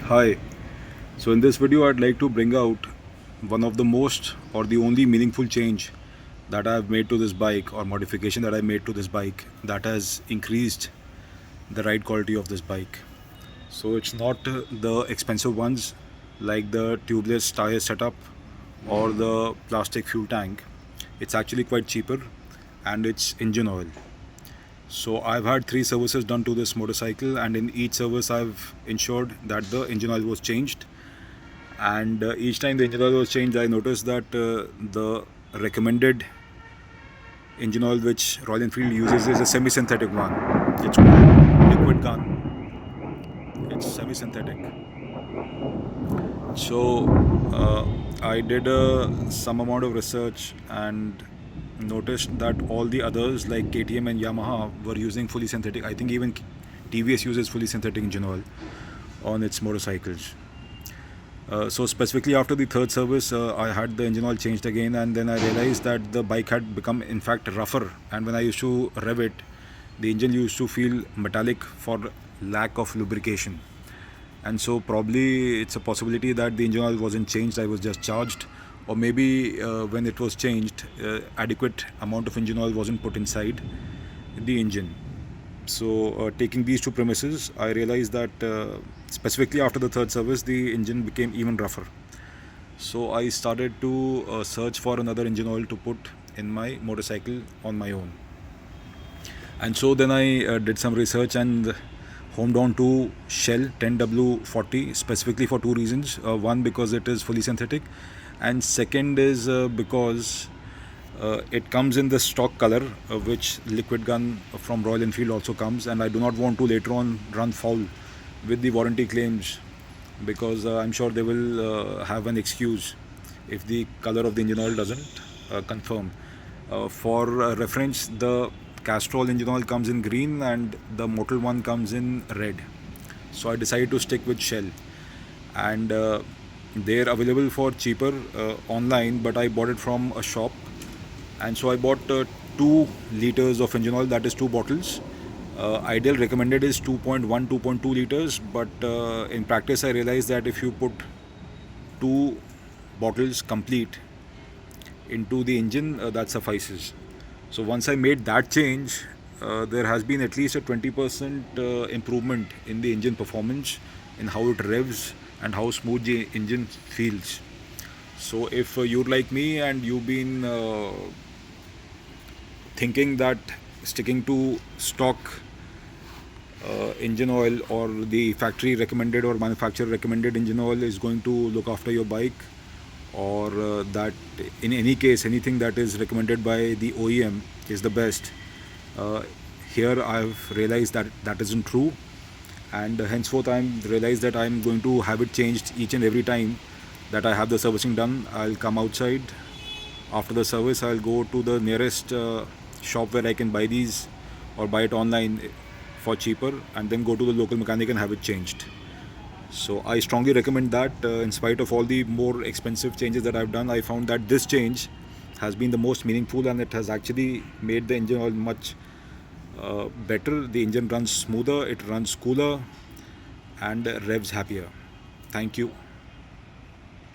Hi. So in this video I'd like to bring out one of the most or the only meaningful change that I've made to this bike or modification that I made to this bike that has increased the ride quality of this bike. So it's not the expensive ones like the tubeless tire setup or the plastic fuel tank. It's actually quite cheaper, and it's engine oil. So I've had 3 services done to this motorcycle, and in each service I've ensured that the engine oil was changed. And each time the engine oil was changed, I noticed that the recommended engine oil which Royal Enfield uses is a semi-synthetic one. It's called liquid gun. It's semi-synthetic. So I did some amount of research and noticed that all the others like KTM and Yamaha were using fully synthetic. I think even TVS uses fully synthetic engine oil on its motorcycles. So specifically after the third service, I had the engine oil changed again, and then I realized that the bike had become in fact rougher. And when I used to rev it, the engine used to feel metallic for lack of lubrication. And so probably it's a possibility that the engine oil wasn't changed, I was just charged, or maybe when it was changed, adequate amount of engine oil wasn't put inside the engine. So taking these two premises, I realized that specifically after the third service the engine became even rougher. So I started to search for another engine oil to put in my motorcycle on my own. And so then I did some research and homed on to Shell 10W40 specifically for two reasons. One, because it is fully synthetic, and second is because it comes in the stock color, which liquid gun from Royal Enfield also comes, and I do not want to later on run foul with the warranty claims, because I'm sure they will have an excuse if the color of the engine oil doesn't confirm. For reference, the Castrol engine oil comes in green and the Motul one comes in red. So I decided to stick with Shell, and they're available for cheaper online, but I bought it from a shop. And so I bought 2 liters of engine oil, that is 2 bottles. Ideal recommended is 2.1 2.2 liters, but in practice I realized that if you put 2 bottles complete into the engine, that suffices. So once I made that change, there has been at least a 20% improvement in the engine performance, in how it revs and how smooth the engine feels. So if you're like me and you've been thinking that sticking to stock engine oil or the factory recommended or manufacturer recommended engine oil is going to look after your bike, or that in any case anything that is recommended by the OEM is the best, here I've realized that that isn't true, and henceforth I'm realized that I'm going to have it changed each and every time that I have the servicing done. I'll come outside after the service, I'll go to the nearest shop where I can buy these or buy it online for cheaper, and then go to the local mechanic and have it changed. So I strongly recommend that. In spite of all the more expensive changes that I've done, I found that this change has been the most meaningful, and it has actually made the engine oil much better. The engine runs smoother, it runs cooler, and revs happier. Thank you.